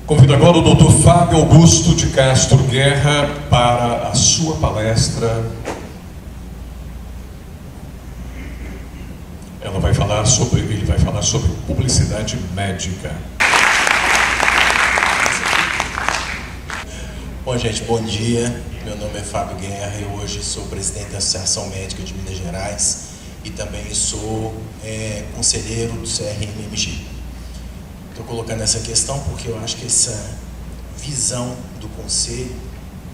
Convido agora o Dr. Fábio Augusto de Castro Guerra para a sua palestra. Ele vai falar sobre publicidade médica. Bom, gente, bom dia. Meu nome é Fábio Guerra, eu hoje sou presidente da Associação Médica de Minas Gerais e também sou conselheiro do CRMMG. Estou colocando essa questão porque eu acho que essa visão do conselho,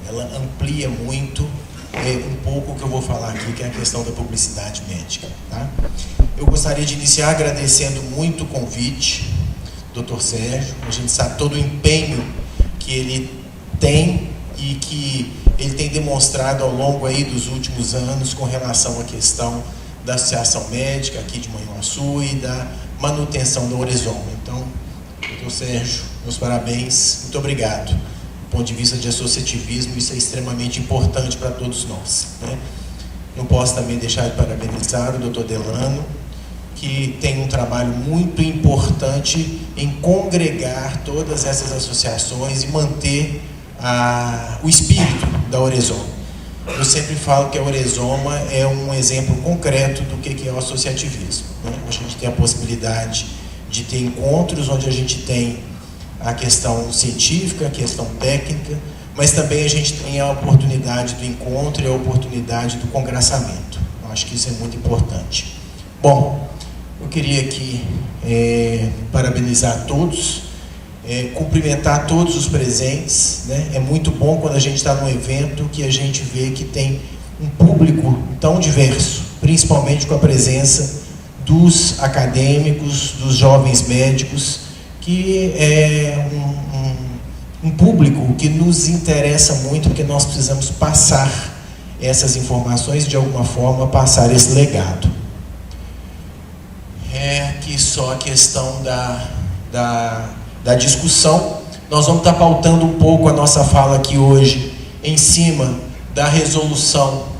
ela amplia muito um pouco o que eu vou falar aqui, que é a questão da publicidade médica. Tá? Eu gostaria de iniciar agradecendo muito o convite, Dr. Sérgio. A gente sabe todo o empenho que ele tem e que ele tem demonstrado ao longo aí dos últimos anos com relação à questão da Associação Médica aqui de Manhuaçu e da manutenção da Orizoma. Então, Dr. Sérgio, meus parabéns, muito obrigado. Do ponto de vista de associativismo, isso é extremamente importante para todos nós, né? Não posso também deixar de parabenizar o Dr. Delano, que tem um trabalho muito importante em congregar todas essas associações e manter o espírito da Orizoma. Eu sempre falo que a Orizoma é um exemplo concreto do que é o associativismo, né? A gente tem a possibilidade de ter encontros onde a gente tem a questão científica, a questão técnica, mas também a gente tem a oportunidade do encontro e a oportunidade do congraçamento. Eu acho que isso é muito importante. Bom, eu queria aqui parabenizar todos, cumprimentar todos os presentes, né? É muito bom quando a gente está num evento que a gente vê que tem um público tão diverso, principalmente com a presença dos acadêmicos, dos jovens médicos, que é um público que nos interessa muito, porque nós precisamos passar essas informações, de alguma forma, passar esse legado. Aqui só a questão da discussão. Nós vamos estar pautando um pouco a nossa fala aqui hoje em cima da resolução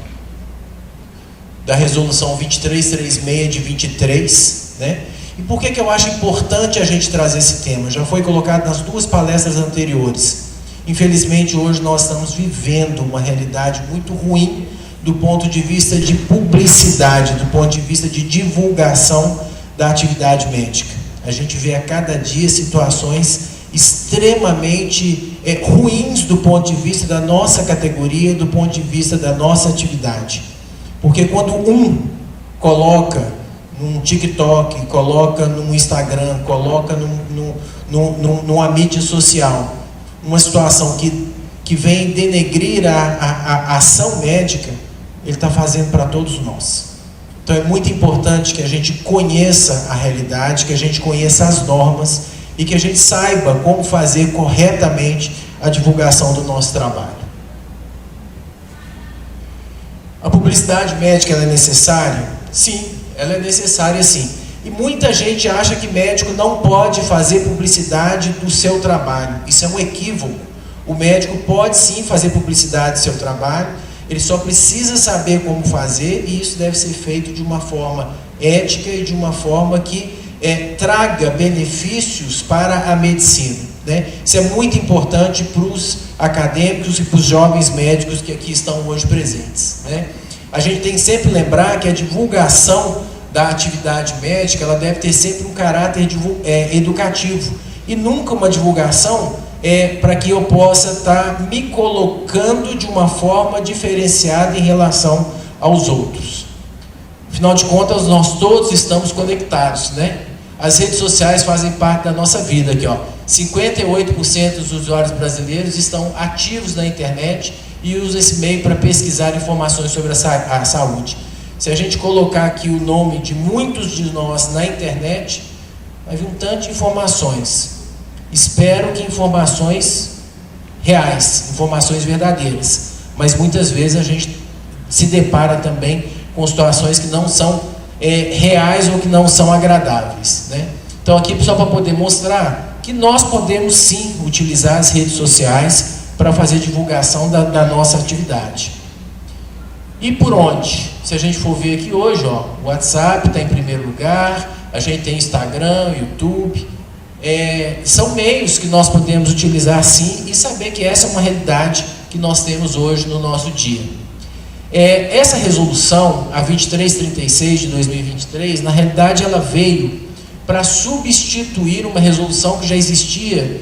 2336 de 23, né? E por que eu acho importante a gente trazer esse tema? Já foi colocado nas duas palestras anteriores. Infelizmente, hoje nós estamos vivendo uma realidade muito ruim do ponto de vista de publicidade, do ponto de vista de divulgação da atividade médica. A gente vê a cada dia situações extremamente ruins do ponto de vista da nossa categoria, do ponto de vista da nossa atividade. Porque quando um coloca num TikTok, coloca no Instagram, coloca numa mídia social, uma situação que vem denegrir a ação médica, ele está fazendo para todos nós. Então é muito importante que a gente conheça a realidade, que a gente conheça as normas e que a gente saiba como fazer corretamente a divulgação do nosso trabalho. A publicidade médica, ela é necessária? Sim, ela é necessária sim. E muita gente acha que médico não pode fazer publicidade do seu trabalho. Isso é um equívoco. O médico pode sim fazer publicidade do seu trabalho, ele só precisa saber como fazer, e isso deve ser feito de uma forma ética e de uma forma que traga benefícios para a medicina, né? Isso é muito importante para os acadêmicos e para os jovens médicos que aqui estão hoje presentes, né? A gente tem que sempre lembrar que a divulgação da atividade médica, ela deve ter sempre um caráter educativo, e nunca uma divulgação para que eu possa estar me colocando de uma forma diferenciada em relação aos outros. Afinal de contas, nós todos estamos conectados, né? As redes sociais fazem parte da nossa vida aqui, ó. 58% dos usuários brasileiros estão ativos na internet e usam esse meio para pesquisar informações sobre a saúde. Se a gente colocar aqui o nome de muitos de nós na internet, vai vir um tanto de informações. Espero que informações reais, informações verdadeiras, mas muitas vezes a gente se depara também com situações que não são reais ou que não são agradáveis, né? Então aqui só para poder mostrar que nós podemos sim utilizar as redes sociais para fazer divulgação da nossa atividade. E por onde? Se a gente for ver aqui hoje, ó, o WhatsApp está em primeiro lugar, a gente tem Instagram, YouTube, são meios que nós podemos utilizar sim e saber que essa é uma realidade que nós temos hoje no nosso dia. Essa resolução, a 2336 de 2023, na realidade ela veio para substituir uma resolução que já existia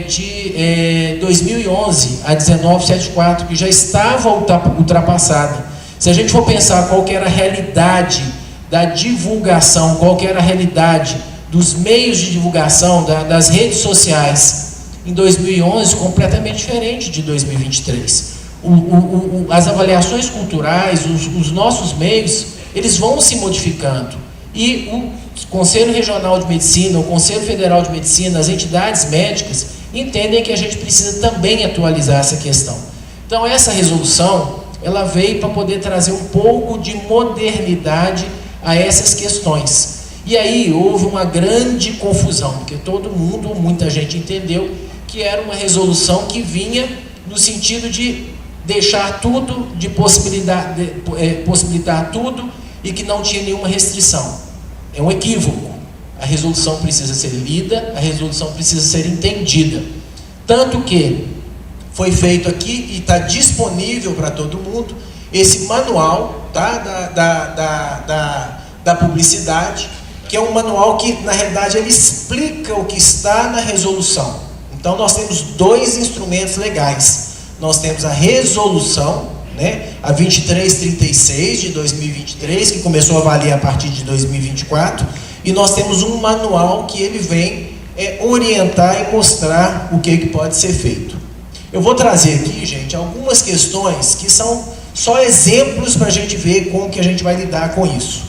de 2011, a 1974, que já estava ultrapassada. Se a gente for pensar qual que era a realidade da divulgação, qual que era a realidade dos meios de divulgação, das redes sociais, em 2011, completamente diferente de 2023. As avaliações culturais, os nossos meios, eles vão se modificando. E o Conselho Regional de Medicina, o Conselho Federal de Medicina, as entidades médicas, entendem que a gente precisa também atualizar essa questão. Então, essa resolução, ela veio para poder trazer um pouco de modernidade a essas questões. E aí houve uma grande confusão, porque todo mundo, muita gente entendeu que era uma resolução que vinha no sentido de deixar tudo, de possibilitar tudo e que não tinha nenhuma restrição. É um equívoco. A resolução precisa ser lida, a resolução precisa ser entendida. Tanto que foi feito aqui e está disponível para todo mundo esse manual, tá, da publicidade, que é um manual que, na realidade, ele explica o que está na resolução. Então, nós temos dois instrumentos legais. Nós temos a resolução, né, a 2336 de 2023, que começou a valer a partir de 2024, e nós temos um manual que ele vem orientar e mostrar o que pode ser feito. Eu vou trazer aqui, gente, algumas questões que são só exemplos para a gente ver como que a gente vai lidar com isso.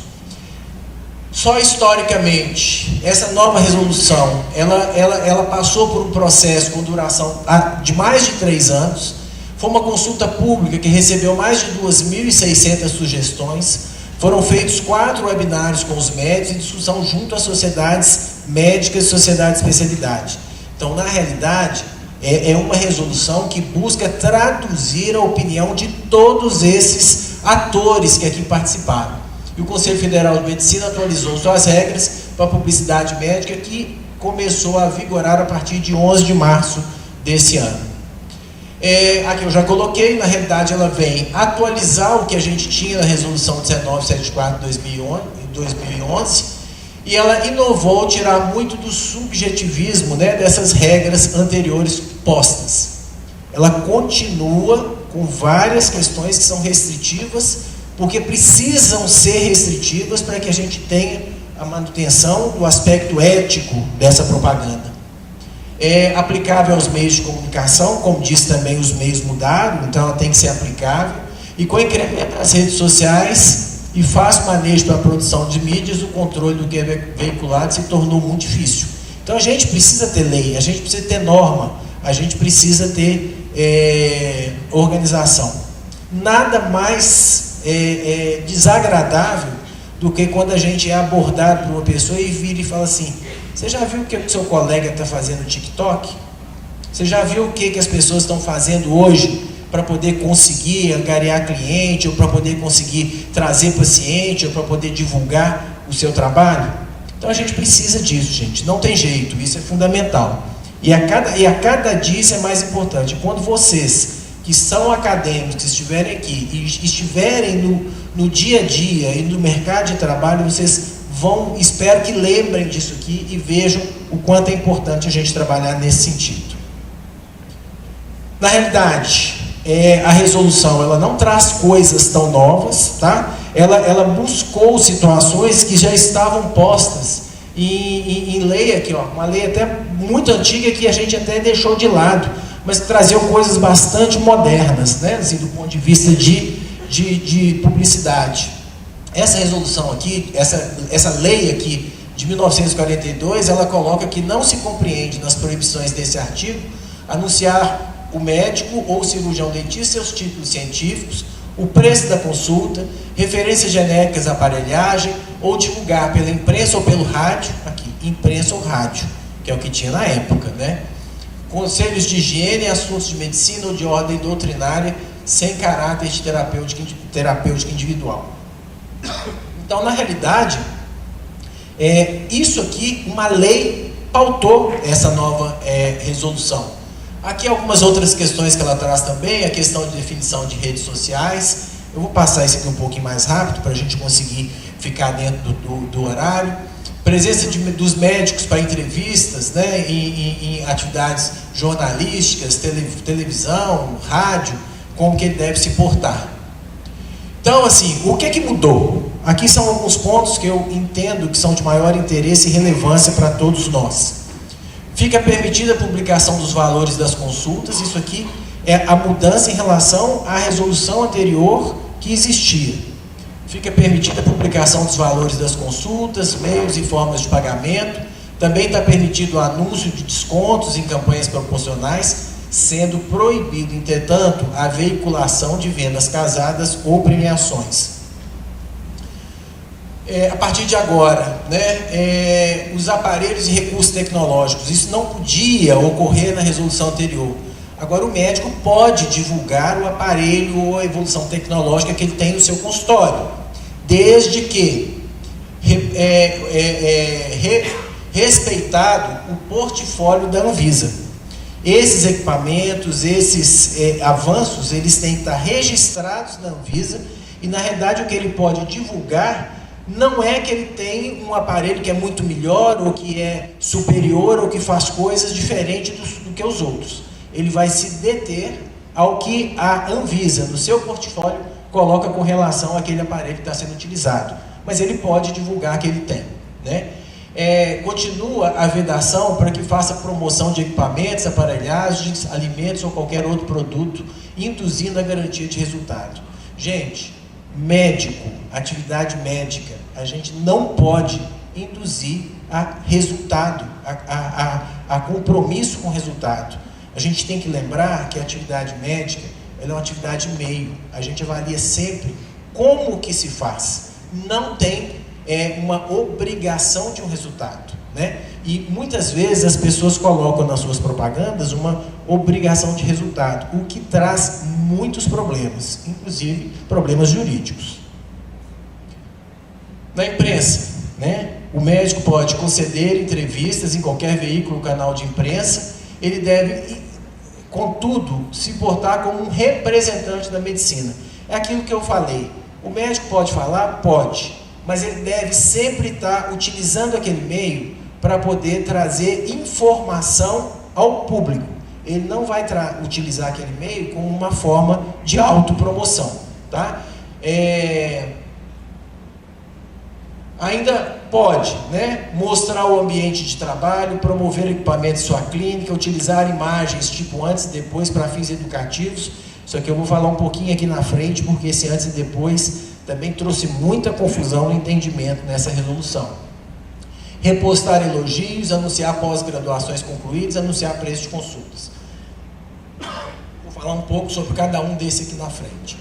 Só historicamente, essa nova resolução, ela passou por um processo com duração de mais de 3 anos, foi uma consulta pública que recebeu mais de 2.600 sugestões, foram feitos 4 webinários com os médicos e discussão junto às sociedades médicas e sociedades de especialidade. Então, na realidade, é uma resolução que busca traduzir a opinião de todos esses atores que aqui participaram. E o Conselho Federal de Medicina atualizou suas regras para a publicidade médica, que começou a vigorar a partir de 11 de março desse ano. Aqui eu já coloquei, na realidade ela vem atualizar o que a gente tinha na resolução 1974 de 2011, e ela inovou, tirar muito do subjetivismo, né, dessas regras anteriores postas. Ela continua com várias questões que são restritivas, porque precisam ser restritivas para que a gente tenha a manutenção do aspecto ético dessa propaganda. É aplicável aos meios de comunicação, como diz também, os meios mudaram, então ela tem que ser aplicável, e com o incremento das redes sociais e fácil manejo para a produção de mídias, o controle do que é veiculado se tornou muito difícil. Então a gente precisa ter lei, a gente precisa ter norma, a gente precisa ter organização. Nada mais desagradável do que quando a gente é abordado por uma pessoa e vira e fala assim: você já viu o que o seu colega está fazendo no TikTok? Você já viu o que as pessoas estão fazendo hoje para poder conseguir angariar cliente, ou para poder conseguir trazer paciente, ou para poder divulgar o seu trabalho? Então a gente precisa disso, gente, não tem jeito, isso é fundamental. E a cada dia isso é mais importante. Quando vocês que são acadêmicos, que estiverem aqui e estiverem no dia a dia e no mercado de trabalho, vocês vão, espero que lembrem disso aqui e vejam o quanto é importante a gente trabalhar nesse sentido. Na realidade, a resolução, ela não traz coisas tão novas, tá? Ela buscou situações que já estavam postas em lei aqui, ó, uma lei até muito antiga que a gente até deixou de lado, mas traziam coisas bastante modernas, né? Assim, do ponto de vista de publicidade. Essa resolução aqui, essa lei aqui de 1942, ela coloca que não se compreende nas proibições desse artigo anunciar o médico ou cirurgião dentista seus títulos científicos, o preço da consulta, referências genéricas à aparelhagem, ou divulgar pela imprensa ou pelo rádio, aqui, imprensa ou rádio, que é o que tinha na época, né? Conselhos de higiene e assuntos de medicina ou de ordem doutrinária sem caráter de terapêutica individual. Então, na realidade, isso aqui, uma lei pautou essa nova resolução. Aqui algumas outras questões que ela traz também, a questão de definição de redes sociais. Eu vou passar isso aqui um pouquinho mais rápido para a gente conseguir ficar dentro do horário. Presença dos médicos para entrevistas, né, em atividades jornalísticas, televisão, rádio, como que ele deve se portar. Então, assim, o que mudou? Aqui são alguns pontos que eu entendo que são de maior interesse e relevância para todos nós. Fica permitida a publicação dos valores das consultas. Isso aqui é a mudança em relação à resolução anterior que existia. Fica permitida a publicação dos valores das consultas, meios e formas de pagamento. Também está permitido o anúncio de descontos em campanhas promocionais, sendo proibido, entretanto, a veiculação de vendas casadas ou premiações. A partir de agora, né, os aparelhos e recursos tecnológicos, isso não podia ocorrer na resolução anterior. Agora o médico pode divulgar o aparelho ou a evolução tecnológica que ele tem no seu consultório, desde que respeitado o portfólio da Anvisa. Esses equipamentos, esses avanços, eles têm que estar registrados na Anvisa e, na realidade, o que ele pode divulgar não é que ele tem um aparelho que é muito melhor ou que é superior ou que faz coisas diferentes do que os outros. Ele vai se deter ao que a Anvisa, no seu portfólio, coloca com relação àquele aparelho que está sendo utilizado. Mas ele pode divulgar que ele tem, né? Continua a vedação para que faça promoção de equipamentos, aparelhagens, alimentos ou qualquer outro produto, induzindo a garantia de resultado. Gente, médico, atividade médica, a gente não pode induzir a resultado, a compromisso com resultado. A gente tem que lembrar que a atividade médica, ela é uma atividade meio. A gente avalia sempre como que se faz. Não tem uma obrigação de um resultado, né? E muitas vezes as pessoas colocam nas suas propagandas uma obrigação de resultado, o que traz muitos problemas, inclusive problemas jurídicos. Na imprensa, né? O médico pode conceder entrevistas em qualquer veículo ou canal de imprensa. Ele deve, contudo, se portar como um representante da medicina. É aquilo que eu falei. O médico pode falar? Pode. Mas ele deve sempre estar utilizando aquele meio para poder trazer informação ao público. Ele não vai utilizar aquele meio como uma forma de autopromoção, tá? Ainda pode, né, mostrar o ambiente de trabalho, promover equipamentos de sua clínica, utilizar imagens tipo antes e depois para fins educativos. Isso aqui eu vou falar um pouquinho aqui na frente, porque esse antes e depois também trouxe muita confusão no entendimento nessa resolução. Repostar elogios, anunciar pós-graduações concluídas, anunciar preço de consultas. Vou falar um pouco sobre cada um desse aqui na frente.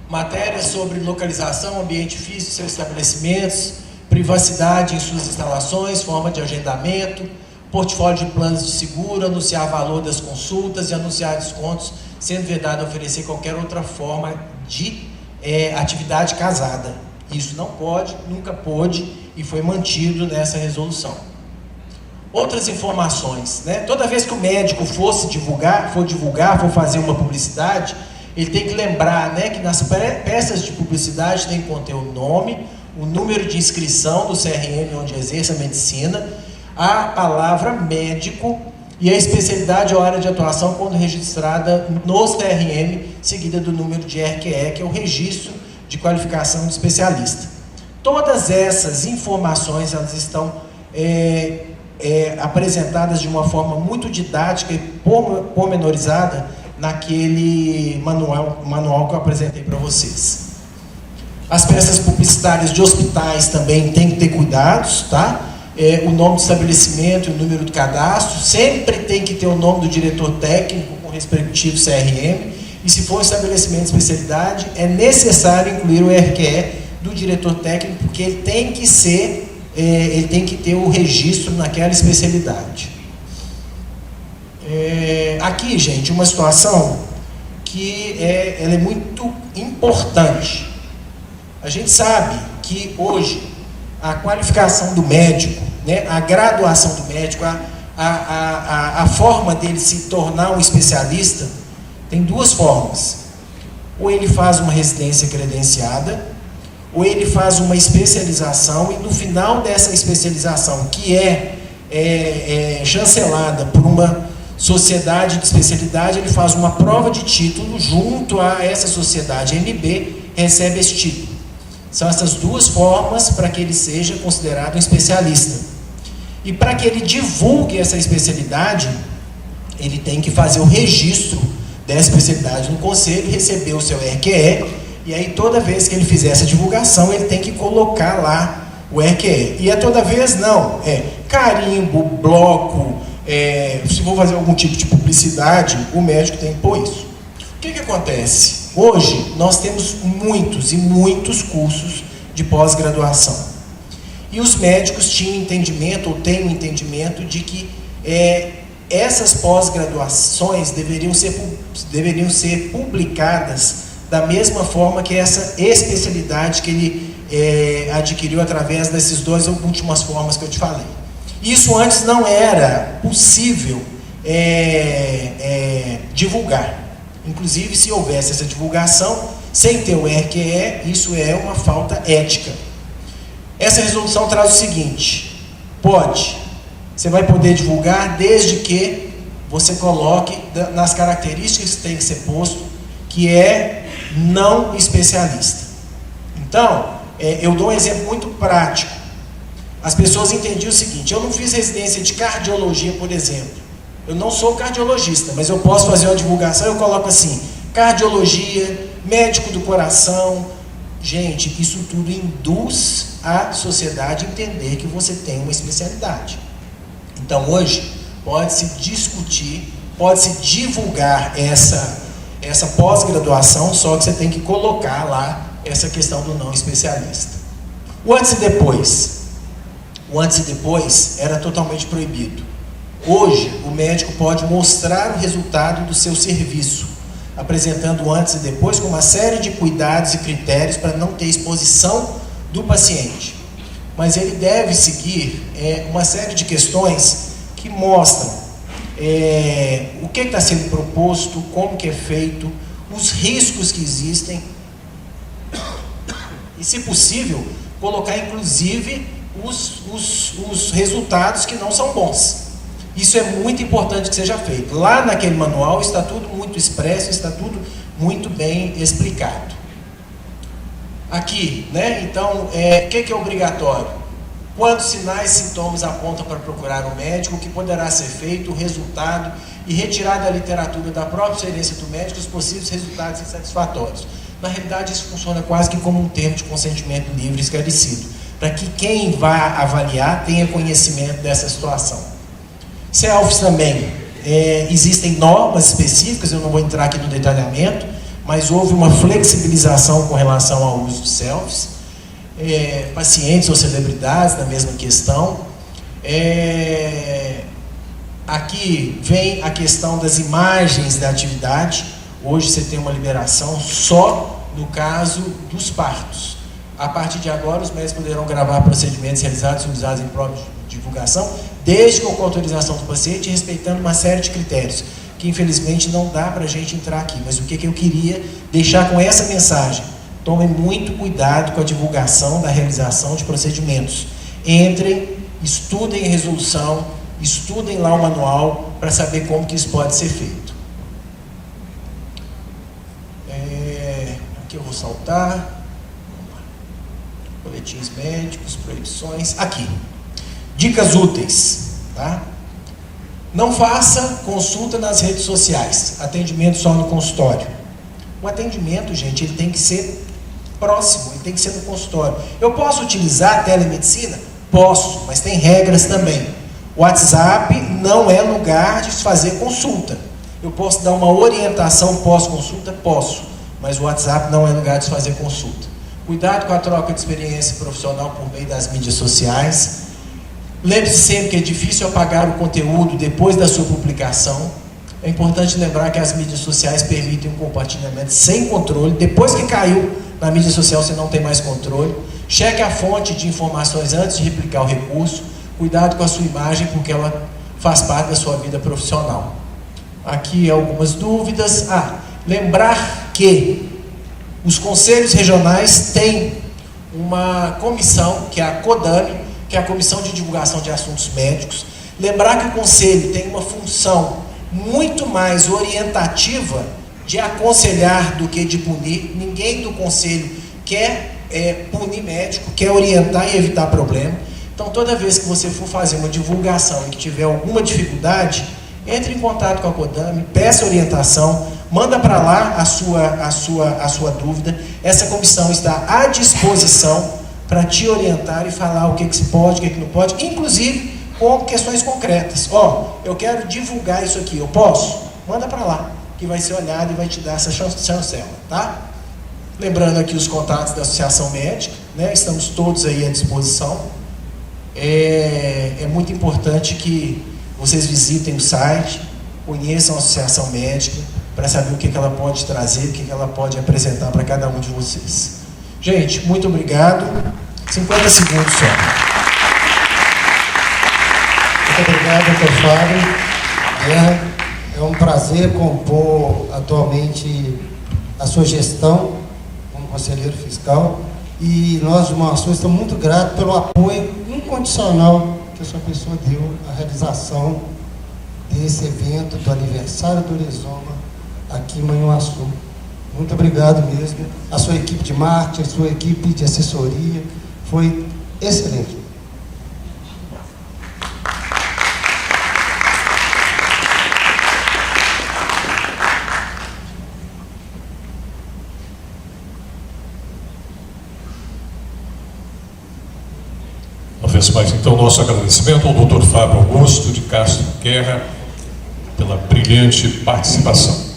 Matérias sobre localização, ambiente físico de seus estabelecimentos, privacidade em suas instalações, forma de agendamento, portfólio de planos de seguro, anunciar valor das consultas e anunciar descontos, sendo vedado oferecer qualquer outra forma de atividade casada. Isso não pode, nunca pôde e foi mantido nessa resolução. Outras informações, né? Toda vez que o médico for fazer uma publicidade, ele tem que lembrar, né, que nas peças de publicidade tem que conter o nome, o número de inscrição do CRM onde exerce a medicina, a palavra médico e a especialidade ou área de atuação quando registrada no CRM, seguida do número de RQE, que é o registro de qualificação de especialista. Todas essas informações, elas estão apresentadas de uma forma muito didática e pormenorizada naquele manual que eu apresentei para vocês. As peças publicitárias de hospitais também tem que ter cuidados, tá? O nome do estabelecimento e o número do cadastro, sempre tem que ter o nome do diretor técnico com o respectivo CRM, e se for um estabelecimento de especialidade, é necessário incluir o RQE do diretor técnico, porque ele tem que ter o registro naquela especialidade. Aqui, gente, uma situação que ela é muito importante. A gente sabe que hoje a qualificação do médico, né, a graduação do médico, a forma dele se tornar um especialista, tem duas formas. Ou ele faz uma residência credenciada, ou ele faz uma especialização, e no final dessa especialização, que é chancelada por uma sociedade de especialidade, ele faz uma prova de título junto a essa sociedade MB, recebe esse título. São essas duas formas para que ele seja considerado um especialista. E para que ele divulgue essa especialidade, ele tem que fazer o registro dessa especialidade no conselho, receber o seu RQE, e aí toda vez que ele fizer essa divulgação, ele tem que colocar lá o RQE. E toda vez não, carimbo, bloco, se for fazer algum tipo de publicidade, o médico tem que pôr isso. O que acontece? Hoje nós temos muitos e muitos cursos de pós-graduação. E os médicos tinham entendimento, ou têm o entendimento, de que essas pós-graduações deveriam ser publicadas da mesma forma que essa especialidade que ele adquiriu através dessas duas últimas formas que eu te falei. Isso antes não era possível divulgar. Inclusive, se houvesse essa divulgação, sem ter o RQE, isso é uma falta ética. Essa resolução traz o seguinte: você vai poder divulgar desde que você coloque nas características que tem que ser posto, que é não especialista. Então, eu dou um exemplo muito prático. As pessoas entendiam o seguinte: eu não fiz residência de cardiologia, por exemplo. Eu não sou cardiologista, mas eu posso fazer uma divulgação, eu coloco assim: cardiologia, médico do coração. Gente, isso tudo induz a sociedade a entender que você tem uma especialidade. Então, hoje, pode-se discutir, pode-se divulgar essa pós-graduação, só que você tem que colocar lá essa questão do não especialista. O antes e depois. O antes e depois era totalmente proibido. Hoje, o médico pode mostrar o resultado do seu serviço, apresentando o antes e depois com uma série de cuidados e critérios para não ter exposição do paciente. Mas ele deve seguir uma série de questões que mostram o que está sendo proposto, como que é feito, os riscos que existem e, se possível, colocar inclusive os resultados que não são bons. Isso é muito importante que seja feito. Lá naquele manual está tudo muito expresso, está tudo muito bem explicado. Aqui, né? Então, o que é obrigatório? Quando sinais e sintomas apontam para procurar um médico, o que poderá ser feito, o resultado, e retirar da literatura da própria experiência do médico os possíveis resultados insatisfatórios. Na realidade, isso funciona quase que como um termo de consentimento livre esclarecido, para que quem vai avaliar tenha conhecimento dessa situação. Selfies também, existem normas específicas, eu não vou entrar aqui no detalhamento, mas houve uma flexibilização com relação ao uso de selfies, pacientes ou celebridades na mesma questão. Aqui vem a questão das imagens da atividade. Hoje você tem uma liberação só no caso dos partos. A partir de agora, os médicos poderão gravar procedimentos realizados e utilizados em prova de divulgação, desde com autorização do paciente, respeitando uma série de critérios, que infelizmente não dá para a gente entrar aqui. Mas o que eu queria deixar com essa mensagem? Tomem muito cuidado com a divulgação da realização de procedimentos. Entrem, estudem a resolução, estudem lá o manual, para saber como que isso pode ser feito. Aqui eu vou saltar. Boletins médicos, proibições. Aqui. Dicas úteis, tá? Não faça consulta nas redes sociais, atendimento só no consultório. O atendimento, gente, ele tem que ser próximo, ele tem que ser no consultório. Eu posso utilizar a telemedicina? Posso, mas tem regras também. O WhatsApp não é lugar de fazer consulta. Eu posso dar uma orientação pós-consulta? Posso, mas o WhatsApp não é lugar de fazer consulta. Cuidado com a troca de experiência profissional por meio das mídias sociais. Lembre-se sempre que é difícil apagar o conteúdo depois da sua publicação. É importante lembrar que as mídias sociais permitem um compartilhamento sem controle. Depois que caiu na mídia social, você não tem mais controle. Cheque a fonte de informações antes de replicar o recurso. Cuidado com a sua imagem, porque ela faz parte da sua vida profissional. Aqui algumas dúvidas. Lembrar que os conselhos regionais têm uma comissão, que é a CODAME, que é a Comissão de Divulgação de Assuntos Médicos. Lembrar que o conselho tem uma função muito mais orientativa de aconselhar do que de punir. Ninguém do conselho quer punir médico, quer orientar e evitar problema. Então, toda vez que você for fazer uma divulgação e que tiver alguma dificuldade, entre em contato com a CODAME, peça orientação, manda para lá a sua dúvida. Essa comissão está à disposição para te orientar e falar o que se pode, o que não pode, inclusive com questões concretas. Eu quero divulgar isso aqui, eu posso? Manda para lá, que vai ser olhado e vai te dar essa chancela, tá? Lembrando aqui os contatos da Associação Médica, né? Estamos todos aí à disposição. É muito importante que vocês visitem o site, conheçam a Associação Médica, para saber o que ela pode trazer, o que ela pode apresentar para cada um de vocês. Gente, muito obrigado. 50 segundos só. Muito obrigado, Dr. Fábio. É um prazer compor atualmente a sua gestão como conselheiro fiscal. E nós, de Mão Sul, estamos muito gratos pelo apoio incondicional que a sua pessoa deu à realização desse evento do aniversário do Orizoma aqui em Manhuaçu. Muito obrigado mesmo. A sua equipe de marketing, a sua equipe de assessoria, foi excelente. Uma vez mais, então, nosso agradecimento ao Dr. Fábio Augusto de Castro Guerra pela brilhante participação.